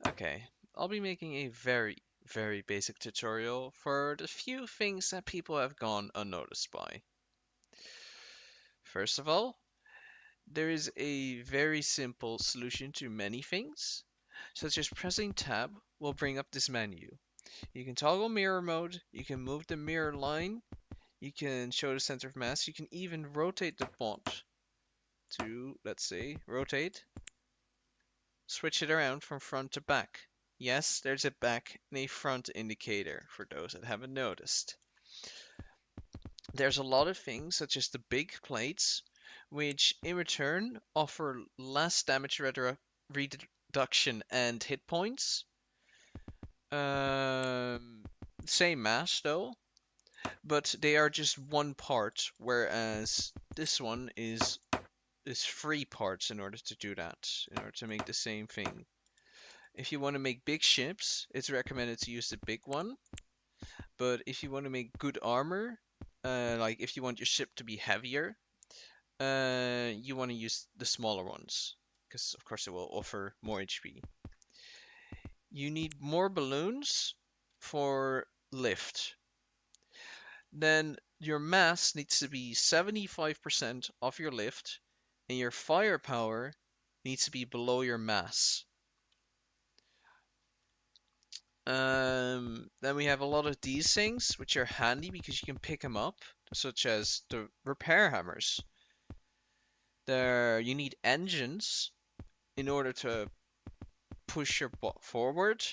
Okay, I'll be making a very basic tutorial for the few things that people have gone unnoticed by. First of all, there is a very simple solution to many things, such as pressing tab will bring up this menu. You can toggle mirror mode, you can move the mirror line, you can show the center of mass, you can even rotate the font to, let's say, rotate, switch it around from front to back. Yes, there's a back and a front indicator for those that haven't noticed. There's a lot of things, such as the big plates, which in return offer less damage reduction and hit points. Same mass though, but they are just one part, whereas this one is three parts in order to do that, in order to make the same thing. If you want to make big ships, it's recommended to use the big one. But if you want to make good armor, like if you want your ship to be heavier, you want to use the smaller ones, because of course it will offer more HP. You need more balloons for lift. Then your mass needs to be 75% of your lift, and your firepower needs to be below your mass. Then we have a lot of these things, which are handy because you can pick them up, such as the repair hammers. There, you need engines in order to push your bot forward,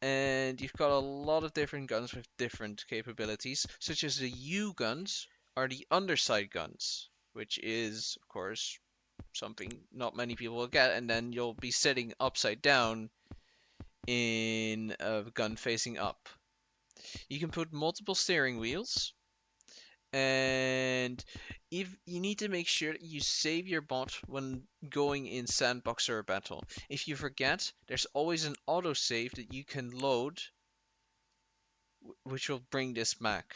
and you've got a lot of different guns with different capabilities, such as the U guns are the underside guns, which is, of course, something not many people will get, and then you'll be sitting upside down in a gun facing up. You can put multiple steering wheels, and if you need to make sure that you save your bot when going in sandbox or a battle. If you forget, there's always an autosave that you can load, which will bring this back.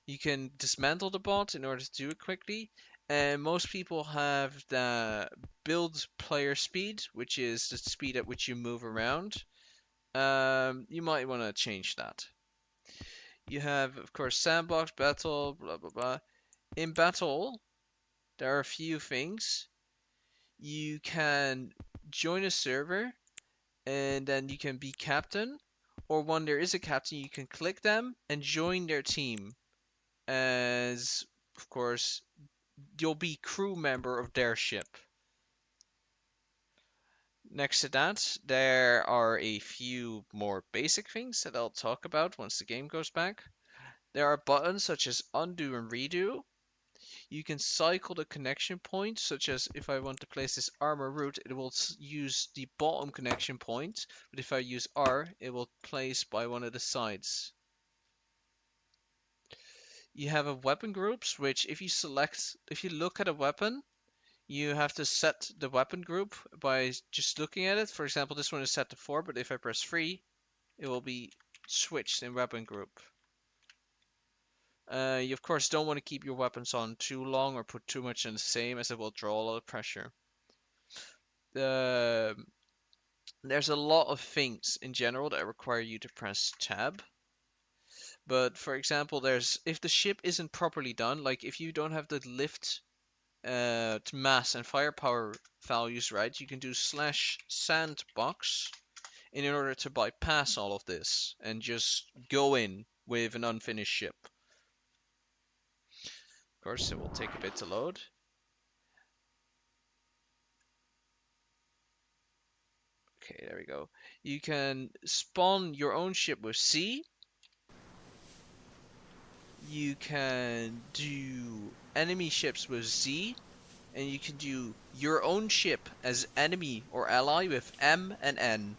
You can dismantle the bot in order to do it quickly, and most people have the build player speed, which is the speed at which you move around. You might want to change that. You have, of course, sandbox, battle, blah blah blah. In battle, there are a few things. You can join a server, and then you can be captain, or when there is a captain, you can click them and join their team. As, of course, you'll be crew member of their ship. Next to that, there are a few more basic things that I'll talk about once the game goes back. There are buttons such as undo and redo. You can cycle the connection points, such as if I want to place this armor route, it will use the bottom connection point, but if I use R, it will place by one of the sides. You have a weapon groups, which if you look at a weapon, you have to set the weapon group by just looking at it. For example, this one is set to 4, but if I press 3, it will be switched in weapon group. You of course don't want to keep your weapons on too long or put too much in the same, as it will draw a lot of pressure. Uh, there's a lot of things in general that require you to press tab. But for example, if the ship isn't properly done, like if you don't have the lift to mass and firepower values right, you can do slash sandbox in order to bypass all of this and just go in with an unfinished ship. Of course, it will take a bit to load. Okay, there we go. You can spawn your own ship with C. You can do enemy ships with Z. And you can do your own ship as enemy or ally with M and N.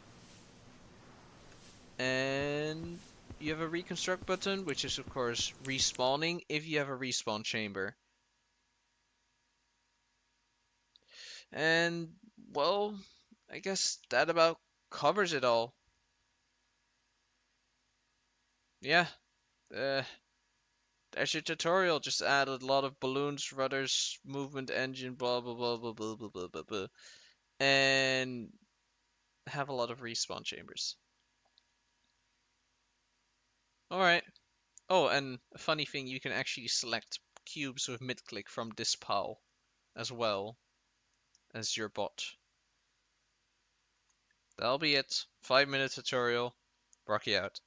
And you have a reconstruct button, which is of course respawning if you have a respawn chamber. And, well, I guess that about covers it all. Yeah, uh, there's your tutorial. Just added a lot of balloons, rudders, movement engine, blah blah blah blah blah blah blah blah blah. And have a lot of respawn chambers. Alright. Oh, and a funny thing, you can actually select cubes with mid-click from this pile as well as your bot. That'll be it. 5-minute tutorial. Rocky out.